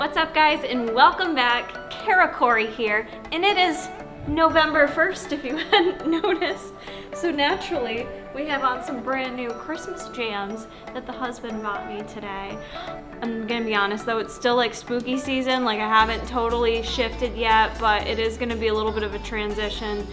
What's up guys, and welcome back. Kara Corey here, and it is November 1st if you hadn't noticed. So naturally, we have on some brand new Christmas jams that the husband bought me today. I'm gonna be honest though, it's still like spooky season, like I haven't totally shifted yet, but it is gonna be a little bit of a transition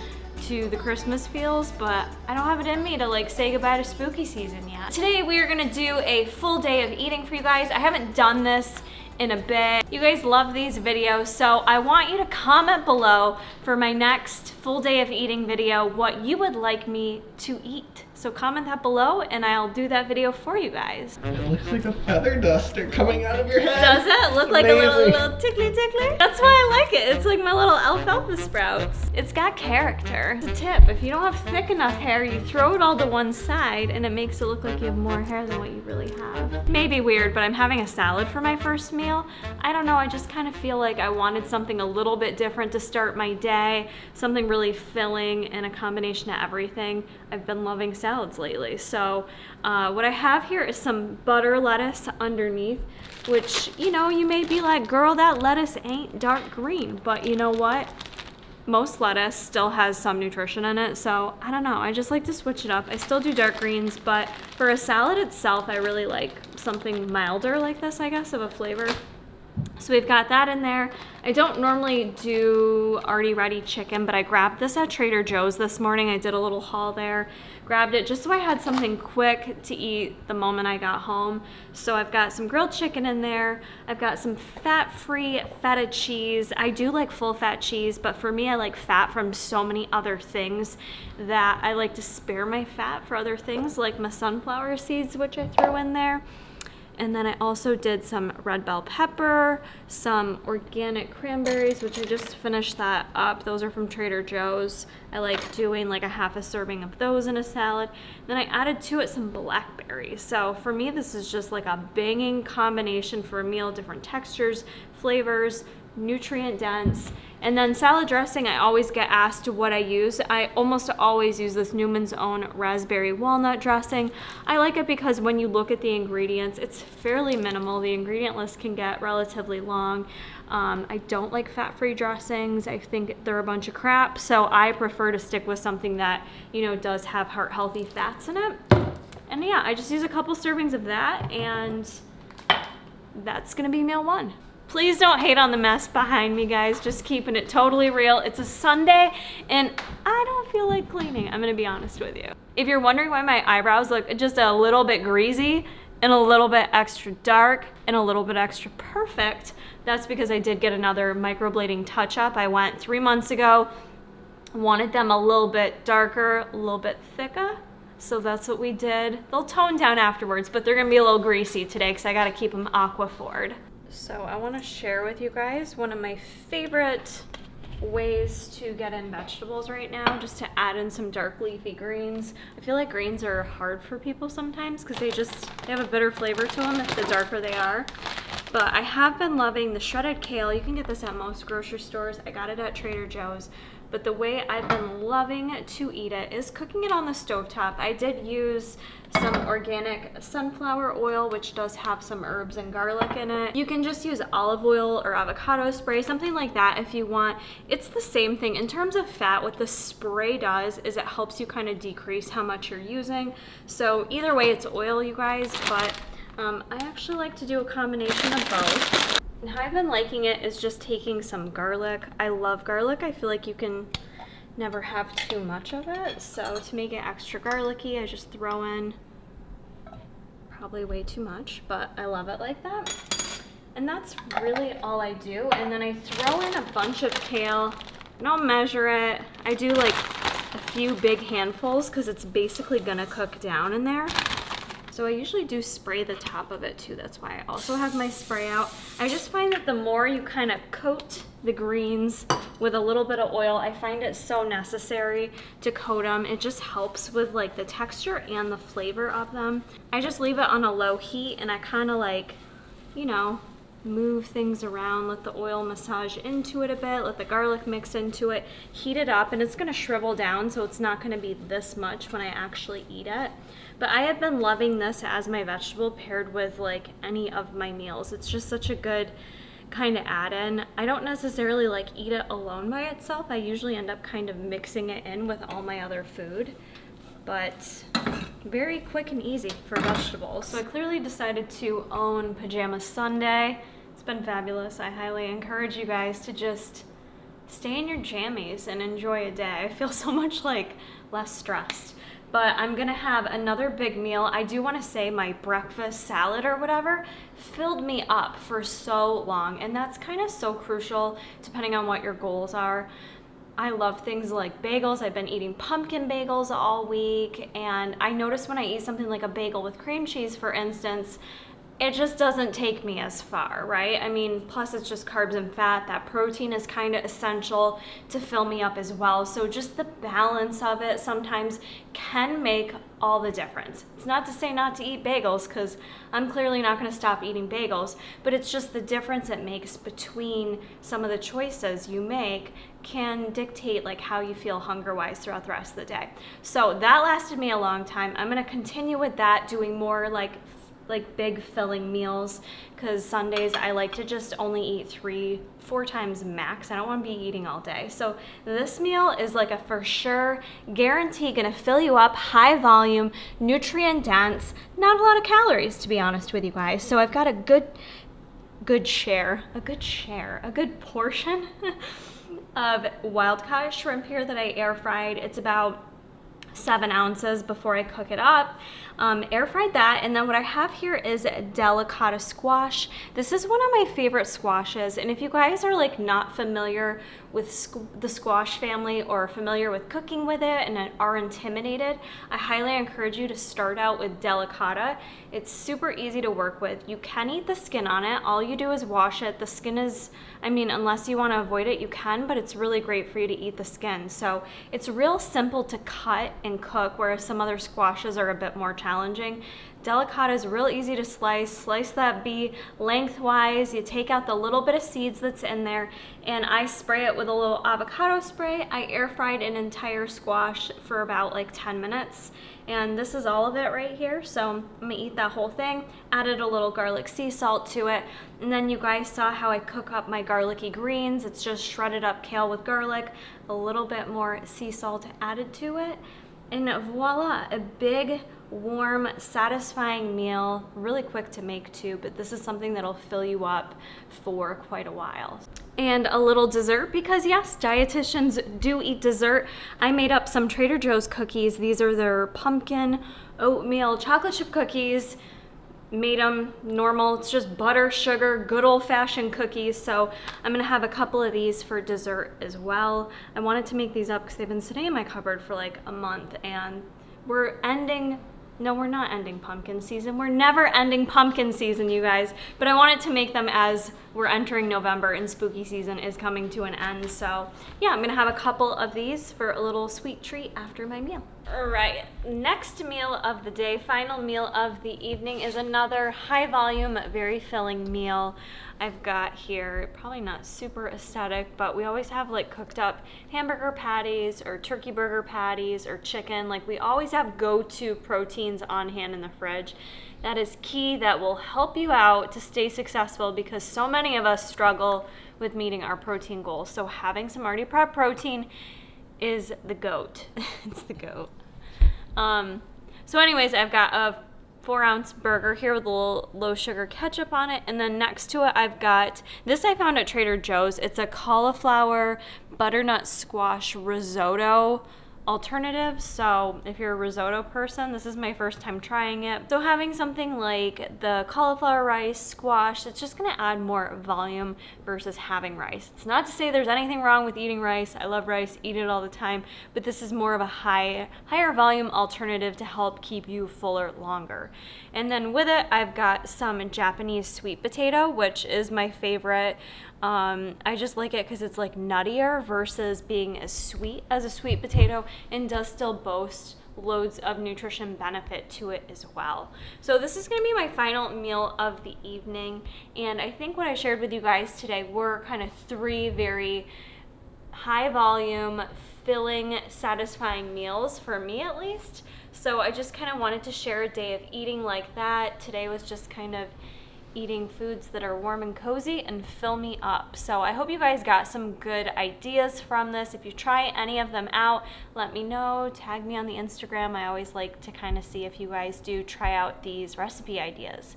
to the Christmas feels, but I don't have it in me to like say goodbye to spooky season yet. Today we are gonna do a full day of eating for you guys. I haven't done this in a bit. You guys love these videos, so I want you to comment below for my next full day of eating video what you would like me to eat. So comment that below and I'll do that video for you guys. It looks like a feather duster coming out of your head. Does it look like a little tickly tickly? That's why I like it. It's like my little alfalfa sprouts. It's got character. It's a tip. If you don't have thick enough hair, you throw it all to one side and it makes it look like you have more hair than what you really have. Maybe weird, but I'm having a salad for my first meal. I don't know, I just kind of feel like I wanted something a little bit different to start my day, something really filling and a combination of everything. I've been loving salads lately. So what I have here is some butter lettuce underneath, which, you know, you may be like, girl, that lettuce ain't dark green, but you know what? Most lettuce still has some nutrition in it, so I don't know, I just like to switch it up. I still do dark greens, but for a salad itself, I really like something milder like this, I guess, of a flavor. So we've got that in there. I don't normally do already ready chicken, but I grabbed this at Trader Joe's this morning. I did a little haul there, grabbed it just so I had something quick to eat the moment I got home. So I've got some grilled chicken in there. I've got some fat-free feta cheese. I do like full fat cheese, but for me, I like fat from so many other things that I like to spare my fat for other things, like my sunflower seeds, which I threw in there. And then I also did some red bell pepper, some organic cranberries, which I just finished that up. Those are from Trader Joe's. I like doing like a half a serving of those in a salad. Then I added to it some blackberries. So for me, this is just like a banging combination for a meal, different textures, flavors, nutrient dense. And then salad dressing, I always get asked what I use. I almost always use this Newman's Own raspberry walnut dressing. I like it because when you look at the ingredients, it's fairly minimal. The ingredient list can get relatively long. I don't like fat-free dressings. I think they're a bunch of crap. So I prefer to stick with something that, you know, does have heart-healthy fats in it. And yeah, I just use a couple servings of that, and that's gonna be meal one. Please don't hate on the mess behind me, guys. Just keeping it totally real. It's a Sunday, and I don't feel like cleaning. I'm gonna be honest with you. If you're wondering why my eyebrows look just a little bit greasy and a little bit extra dark and a little bit extra perfect, that's because I did get another microblading touch-up. I went 3 months ago, wanted them a little bit darker, a little bit thicker. So that's what we did. They'll tone down afterwards, but they're gonna be a little greasy today because I gotta keep them aquaforward. So I want to share with you guys one of my favorite ways to get in vegetables right now, just to add in some dark leafy greens. I feel like greens are hard for people sometimes because they have a bitter flavor to them if the darker they are. But I have been loving the shredded kale. You can get this at most grocery stores. I got it at Trader Joe's. But the way I've been loving to eat it is cooking it on the stovetop. I did use some organic sunflower oil, which does have some herbs and garlic in it. You can just use olive oil or avocado spray, something like that if you want. It's the same thing. In terms of fat, what the spray does is it helps you kind of decrease how much you're using. So either way, it's oil, you guys, but I actually like to do a combination of both. And how I've been liking it is just taking some garlic. I love garlic. I feel like you can never have too much of it. So to make it extra garlicky, I just throw in probably way too much, but I love it like that. And that's really all I do. And then I throw in a bunch of kale. I don't measure it. I do like a few big handfuls because it's basically gonna cook down in there. So I usually do spray the top of it too. That's why I also have my spray out. I just find that the more you kind of coat the greens with a little bit of oil, I find it so necessary to coat them. It just helps with like the texture and the flavor of them. I just leave it on a low heat and I kind of like, you know, move things around, let the oil massage into it a bit, let the garlic mix into it, heat it up, and it's gonna shrivel down, so it's not gonna be this much when I actually eat it. But I have been loving this as my vegetable paired with like any of my meals. It's just such a good kind of add in. I don't necessarily like eat it alone by itself. I usually end up kind of mixing it in with all my other food, but very quick and easy for vegetables. So I clearly decided to own Pajama Sunday. It's been fabulous. I highly encourage you guys to just stay in your jammies and enjoy a day. I feel so much like less stressed. But I'm gonna have another big meal. I do wanna say my breakfast salad or whatever filled me up for so long, and that's kind of so crucial depending on what your goals are. I love things like bagels. I've been eating pumpkin bagels all week, and I notice when I eat something like a bagel with cream cheese, for instance, it just doesn't take me as far, right? I mean, plus it's just carbs and fat. That protein is kind of essential to fill me up as well. So just the balance of it sometimes can make all the difference. It's not to say not to eat bagels, because I'm clearly not gonna stop eating bagels, but it's just the difference it makes between some of the choices you make can dictate like how you feel hunger-wise throughout the rest of the day. So that lasted me a long time. I'm gonna continue with that, doing more like big filling meals, because Sundays I like to just only eat 3-4 times max. I don't want to be eating all day. So this meal is like a for sure guarantee gonna fill you up, high volume, nutrient dense, not a lot of calories to be honest with you guys. So I've got a good portion of wild caught shrimp here that I air fried. It's about 7 ounces before I cook it up. Air fried that, and then what I have here is delicata squash. This is one of my favorite squashes, and if you guys are like not familiar with the squash family or familiar with cooking with it and are intimidated, I highly encourage you to start out with delicata. It's super easy to work with. You can eat the skin on it. All you do is wash it. The skin is, I mean, unless you want to avoid it, you can, but it's really great for you to eat the skin. So it's real simple to cut and cook, whereas some other squashes are a bit more challenging. Delicata is real easy to slice that bee lengthwise. You take out the little bit of seeds that's in there, and I spray it with a little avocado spray. I air fried an entire squash for about like 10 minutes, and this is all of it right here. So I'm gonna eat that whole thing. Added a little garlic sea salt to it, and then you guys saw how I cook up my garlicky greens. It's just shredded up kale with garlic, a little bit more sea salt added to it, and voila, a big, warm, satisfying meal. Really quick to make too, but this is something that'll fill you up for quite a while. And a little dessert, because yes, dietitians do eat dessert. I made up some Trader Joe's cookies. These are their pumpkin oatmeal chocolate chip cookies. Made them normal. It's just butter, sugar, good old-fashioned cookies. So I'm gonna have a couple of these for dessert as well. I wanted to make these up because they've been sitting in my cupboard for like a month, and we're not ending pumpkin season. We're never ending pumpkin season, you guys. But I wanted to make them as we're entering November and spooky season is coming to an end. So yeah, I'm gonna have a couple of these for a little sweet treat after my meal. All right, next meal of the day, final meal of the evening, is another high volume, very filling meal. I've got here, probably not super aesthetic, but we always have like cooked up hamburger patties or turkey burger patties or chicken. Like we always have go-to proteins on hand in the fridge. That is key. That will help you out to stay successful, because so many of us struggle with meeting our protein goals. So having some already prepped protein is the GOAT. It's the GOAT. So anyways, I've got a 4-ounce burger here with a little low sugar ketchup on it, and then next to it I've got this I found at Trader Joe's. It's a cauliflower butternut squash risotto alternative. So if you're a risotto person, this is my first time trying it. So having something like the cauliflower rice squash, it's just gonna add more volume versus having rice. It's not to say there's anything wrong with eating rice. I love rice, eat it all the time, but this is more of a higher volume alternative to help keep you fuller longer. And then with it, I've got some Japanese sweet potato, which is my favorite. I just like it because it's like nuttier versus being as sweet as a sweet potato, and does still boast loads of nutrition benefit to it as well. So this is going to be my final meal of the evening, and I think what I shared with you guys today were kind of 3 very high volume, filling, satisfying meals for me at least. So I just kind of wanted to share a day of eating like that. Today was just kind of eating foods that are warm and cozy and fill me up. So I hope you guys got some good ideas from this. If you try any of them out, let me know, tag me on the Instagram. I always like to kind of see if you guys do try out these recipe ideas.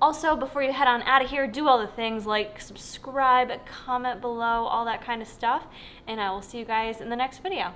Also, before you head on out of here, do all the things like subscribe, comment below, all that kind of stuff, and I will see you guys in the next video.